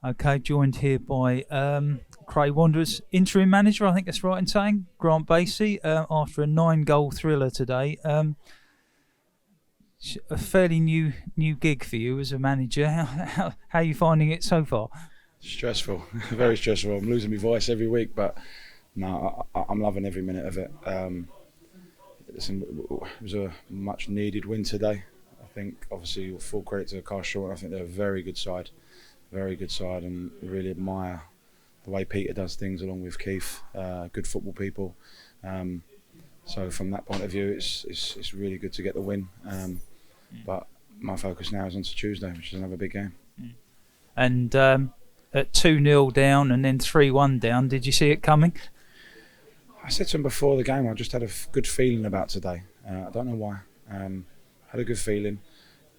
Okay, joined here by Cray Wanderers interim manager, I think that's right in saying, Grant Basie, after a 9-goal thriller today. A fairly new gig for you as a manager. How are you finding it so far? Stressful, very stressful. I'm losing my voice every week, but no, I'm loving every minute of it. It was a much needed win today. I think, obviously, full credit to Carshalton. I think they're a very good side, and really admire the way Peter does things along with Keith. Good football people. So from that point of view, it's really good to get the win. But my focus now is on to Tuesday, which is another big game. And at 2-0 down and then 3-1 down, did you see it coming? I said to him before the game, I just had a good feeling about today. I don't know why. Had a good feeling,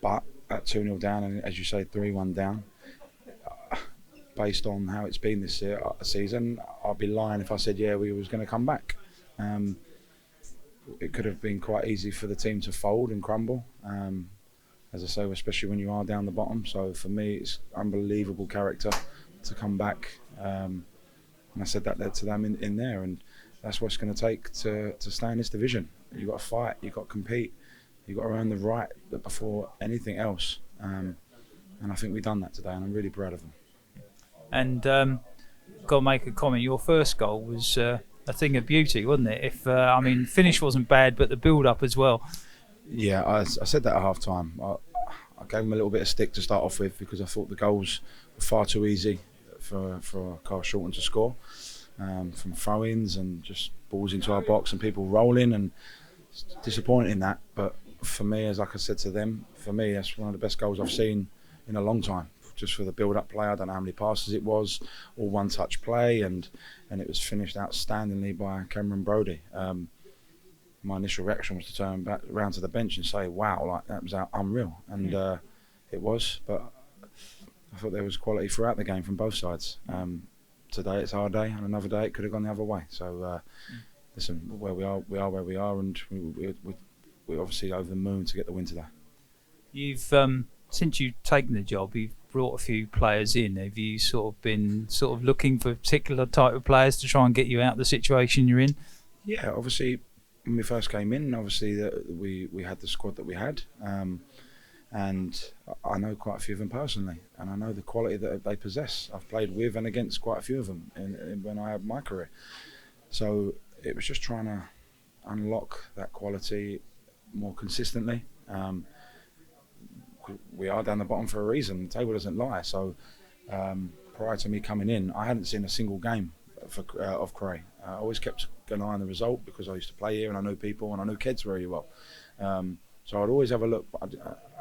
but at 2-0 down and, as you say, 3-1 down, based on how it's been this season, I'd be lying if I said, yeah, we was going to come back. It could have been quite easy for the team to fold and crumble, as I say, especially when you are down the bottom. So for me, it's unbelievable character to come back. And I said that to them in there, and that's what it's going to take to stay in this division. You've got to fight, you've got to compete, you've got to earn the right before anything else. And I think we've done that today, and I'm really proud of them. And got to make a comment. Your first goal was a thing of beauty, wasn't it? Finish wasn't bad, but the build-up as well. Yeah, I said that at half time. I gave him a little bit of stick to start off with because I thought the goals were far too easy for Carshalton to score, from throw-ins and just balls into our box and people rolling, and it's disappointing in that. But for me, as like I said to them, for me that's one of the best goals I've seen in a long time. Just for the build-up play, I don't know how many passes it was, all one-touch play, and it was finished outstandingly by Cameron Brodie. My initial reaction was to turn back around to the bench and say, wow, like that was unreal. And it was, but I thought there was quality throughout the game from both sides. Today it's our day, and another day it could have gone the other way. So listen, where we are where we are, and we're obviously over the moon to get the win today. You've since you've taken the job, you've brought a few players in. Have you been looking for a particular type of players to try and get you out of the situation you're in? Yeah, obviously when we first came in, obviously we had the squad that we had, and I know quite a few of them personally, and I know the quality that they possess. I've played with and against quite a few of them when I had my career. So it was just trying to unlock that quality more consistently. We are down the bottom for a reason. The table doesn't lie. So prior to me coming in, I hadn't seen a single game of Cray. I always kept an eye on the result because I used to play here and I know people and I know kids very well. So I'd always have a look.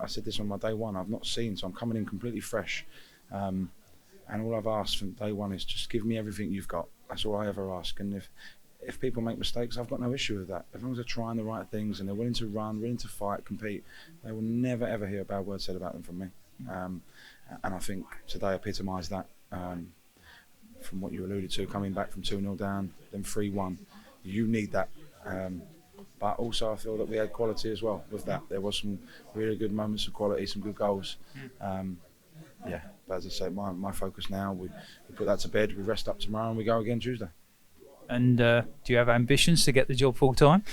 I said this on my day one. I've not seen, so I'm coming in completely fresh. And all I've asked from day one is just give me everything you've got. That's all I ever ask. And if people make mistakes, I've got no issue with that. As long as they're trying the right things and they're willing to run, willing to fight, compete, they will never ever hear a bad word said about them from me. And I think today epitomised that. From what you alluded to, coming back from 2-0 down, then 3-1, you need that. But also I feel that we had quality as well with that. There was some really good moments of quality, some good goals. Yeah, but as I say, my focus now, we put that to bed, we rest up tomorrow and we go again Tuesday. And do you have ambitions to get the job full time?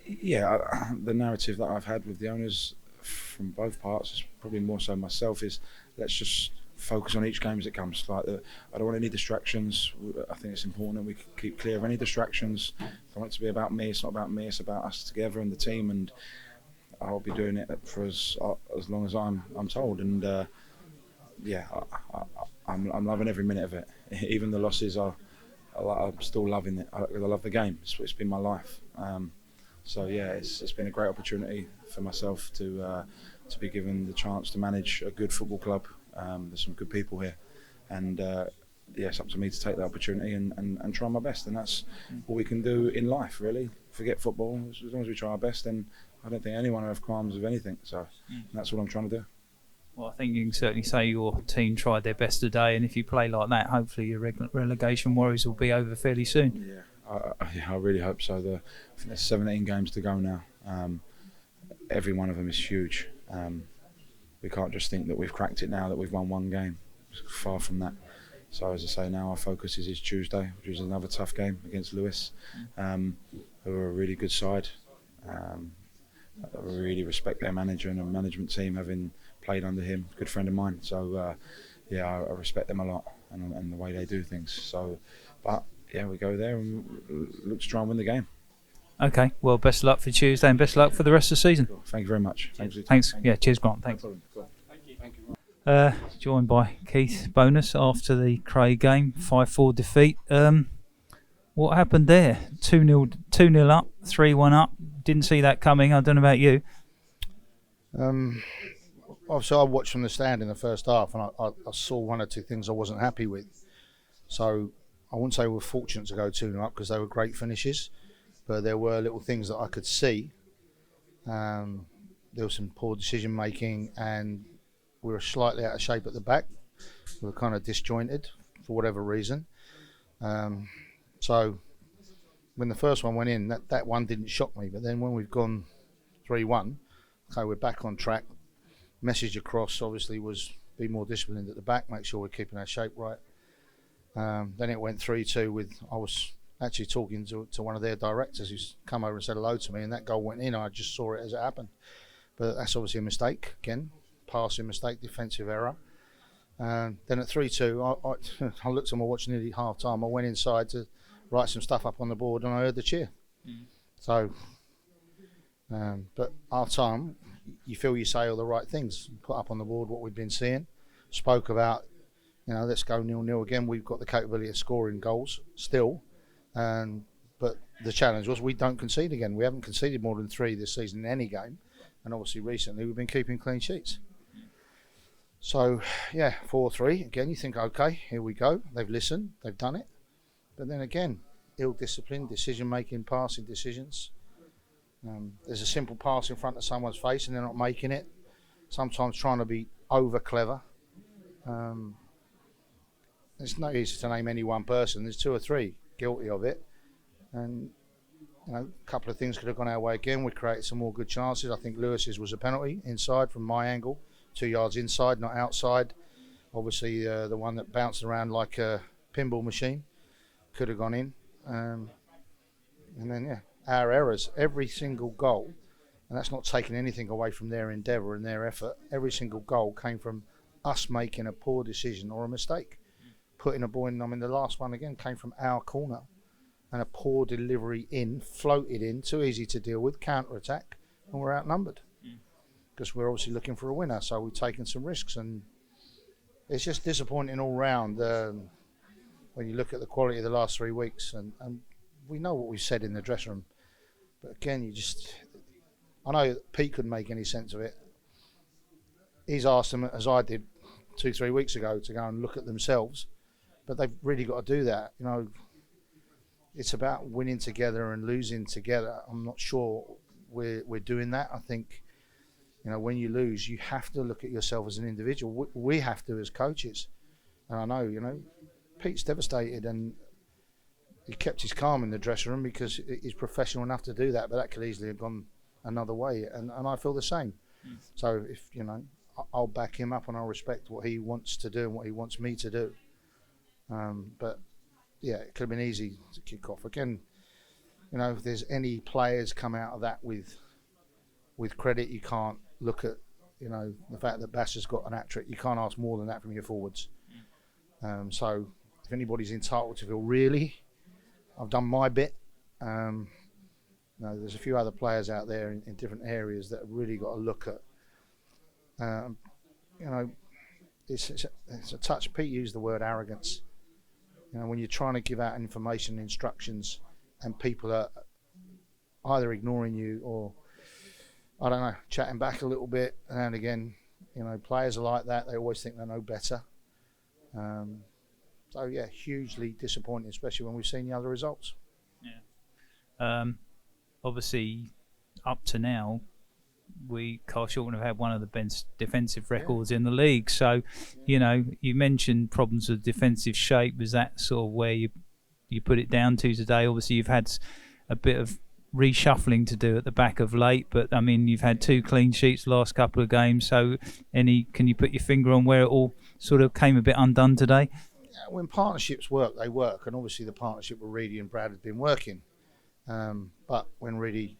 Yeah, the narrative that I've had with the owners from both parts, probably more so myself, is let's just focus on each game as it comes. I don't want any distractions. I think it's important that we keep clear of any distractions. I don't want it to be about me. It's not about me. It's about us together and the team. And I'll be doing it for as long as I'm told. And yeah, I'm loving every minute of it. Even the losses I'm still loving it. I love the game. It's been my life. So yeah, it's been a great opportunity for myself to be given the chance to manage a good football club. There's some good people here, and yeah, it's up to me to take the opportunity and try my best, and that's what we can do in life, really. Forget football. As long as we try our best, then I don't think anyone will have qualms of anything. So that's what I'm trying to do. Well, I think you can certainly say your team tried their best today, and if you play like that, hopefully your relegation worries will be over fairly soon. Yeah, I really hope so. I think there's 17 games to go now. Every one of them is huge. We can't just think that we've cracked it now that we've won one game. far from that. So as I say, now our focus is Tuesday, which is another tough game against Lewis, who are a really good side. I really respect their manager and the management team, having played under him, good friend of mine. So I respect them a lot and the way they do things. So, but yeah, we go there and look to try and win the game. Okay, well, best of luck for Tuesday and best of luck for the rest of the season. Cool. Thank you very much. Thanks. Yeah, cheers, Grant. Thanks. Joined by Keith Bonus after the Cray game, 5-4 defeat. What happened there? 2-0 up, 3-1 up. Didn't see that coming. I don't know about you. Obviously, I watched from the stand in the first half, and I saw one or two things I wasn't happy with. So I wouldn't say we were fortunate to go 2-0 up because they were great finishes, but there were little things that I could see. There was some poor decision making, and we were slightly out of shape at the back. We were kind of disjointed for whatever reason. So when the first one went in, that one didn't shock me. But then when we've gone 3-1, okay, we're back on track. Message across obviously was be more disciplined at the back, make sure we're keeping our shape right. Then it went 3-2 I was actually talking to one of their directors who's come over and said hello to me, and that goal went in. I just saw it as it happened. But that's obviously a mistake, again, passing mistake, defensive error. Then at 3-2, I looked at my watch nearly half time. I went inside to write some stuff up on the board and I heard the cheer. So, but half time, you feel you say all the right things. Put up on the board what we've been seeing. Spoke about, let's go 0-0 again. We've got the capability of scoring goals still. But the challenge was we don't concede again. We haven't conceded more than 3 this season in any game. And obviously recently we've been keeping clean sheets. So, 4-3. Again, you think, okay, here we go. They've listened. They've done it. But then again, ill-disciplined, decision-making, passing decisions. There's a simple pass in front of someone's face and they're not making it. Sometimes trying to be over-clever. It's not easy to name any one person. There's 2 or 3 guilty of it. And, a couple of things could have gone our way again. We created some more good chances. I think Lewis's was a penalty inside from my angle. 2 yards inside, not outside. Obviously, the one that bounced around like a pinball machine could have gone in. And then, our errors. Every single goal, and that's not taking anything away from their endeavour and their effort, every single goal came from us making a poor decision or a mistake. Putting a ball in, the last one again came from our corner. And a poor delivery floated in, too easy to deal with, counter-attack, and we're outnumbered. Because we're obviously looking for a winner, so we've taken some risks, and it's just disappointing all round when you look at the quality of the last 3 weeks, and we know what we've said in the dressing room, but again, I know Pete couldn't make any sense of it. He's asked them, as I did 2-3 weeks ago, to go and look at themselves, but they've really got to do that. It's about winning together and losing together. I'm not sure we're doing that. I think, when you lose, you have to look at yourself as an individual. We have to as coaches. And I know, Pete's devastated and he kept his calm in the dressing room because he's professional enough to do that, but that could easily have gone another way. And I feel the same. So if, I'll back him up and I'll respect what he wants to do and what he wants me to do. But it could have been easy to kick off. Again, if there's any players come out of that with credit, you can't look at, the fact that Bass has got an hat-trick. You can't ask more than that from your forwards. So if anybody's entitled to feel, really, I've done my bit. There's a few other players out there in different areas that have really got to look at, it's a touch. Pete used the word arrogance. When you're trying to give out information, instructions, and people are either ignoring you or, I don't know, chatting back a little bit. And again, players are like that. They always think they know better. Hugely disappointing, especially when we've seen the other results. Obviously, up to now, Carshalton have had one of the best defensive records in the league. So, you mentioned problems with defensive shape. Was that sort of where you put it down to today? Obviously, you've had a bit of reshuffling to do at the back of late, but you've had 2 clean sheets the last couple of games. So, can you put your finger on where it all sort of came a bit undone today? Yeah, when partnerships work, they work, and obviously the partnership with Reedy and Brad has been working. But when Reedy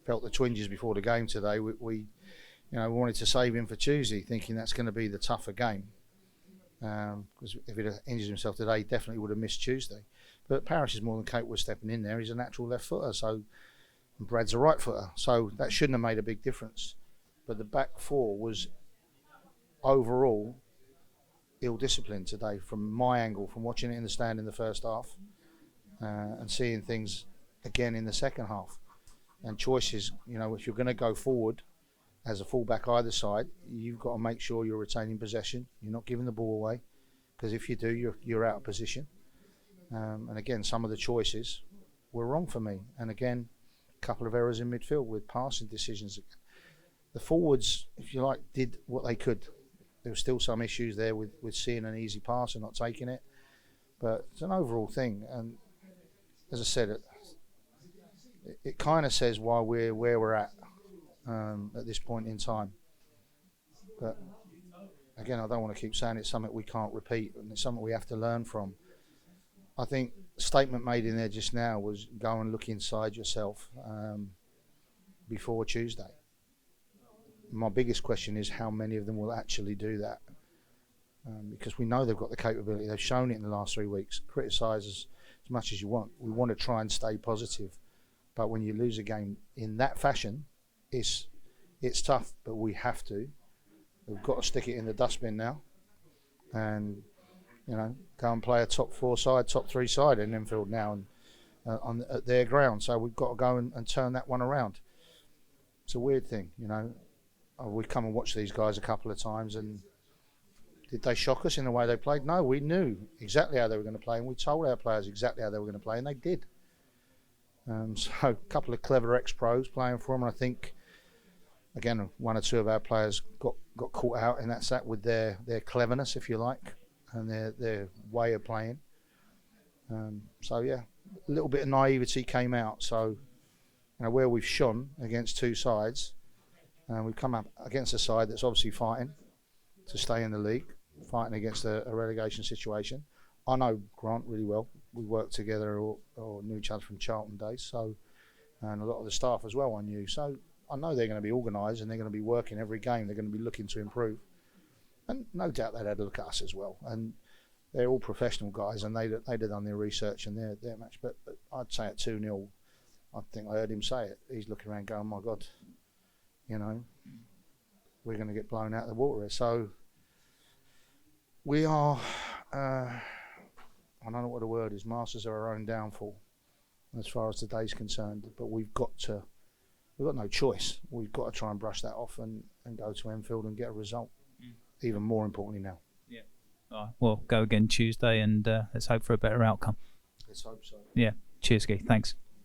felt the twinges before the game today, we wanted to save him for Tuesday, thinking that's going to be the tougher game. Because if he'd injured himself today, he definitely would have missed Tuesday. But Parrish is more than capable of stepping in there. He's a natural left footer, and Brad's a right footer, so that shouldn't have made a big difference. But the back four was overall ill-disciplined today, from my angle, from watching it in the stand in the first half, and seeing things again in the second half. And choices, if you're going to go forward as a fullback either side, you've got to make sure you're retaining possession. You're not giving the ball away, because if you do, you're out of position. And again, some of the choices were wrong for me. And again, a couple of errors in midfield with passing decisions. The forwards, if you like, did what they could. There were still some issues there with seeing an easy pass and not taking it. But it's an overall thing. And as I said, it kind of says why we're where we're at this point in time. But again, I don't want to keep saying it's something we can't repeat, and it's something we have to learn from. I think the statement made in there just now was go and look inside yourself before Tuesday. My biggest question is how many of them will actually do that, because we know they've got the capability. They've shown it in the last 3 weeks. Criticise as much as you want. We want to try and stay positive, but when you lose a game in that fashion, it's tough. But we have to. We've got to stick it in the dustbin now, and go and play a top 4 side, top 3 side in Enfield now, and at their ground. So we've got to go and turn that one around. It's a weird thing, We've come and watched these guys a couple of times, and did they shock us in the way they played? No, we knew exactly how they were going to play, and we told our players exactly how they were going to play, and they did. So a couple of clever ex-pros playing for them, and I think, again, 1 or 2 of our players got caught out in that set with their cleverness, if you like, and their way of playing. So yeah, a little bit of naivety came out. So where we've shone against 2 sides, we've come up against a side that's obviously fighting to stay in the league, fighting against a relegation situation. I know Grant really well. We worked together or knew each other from Charlton days. So, and a lot of the staff as well I knew. So I know they're going to be organised, and they're going to be working every game. They're going to be looking to improve. And no doubt they'd had a look at us as well. And they're all professional guys, and they'd have done their research and their match. But I'd say at 2-0, I think I heard him say it. He's looking around going, my God, we're going to get blown out of the water here. So we are, I don't know what the word is, masters of our own downfall as far as today's concerned. But we've got no choice. We've got to try and brush that off and go to Enfield and get a result. Even more importantly now. Yeah. All right. Well, go again Tuesday, and let's hope for a better outcome. Let's hope so. Yeah. Cheers, Guy. Thanks.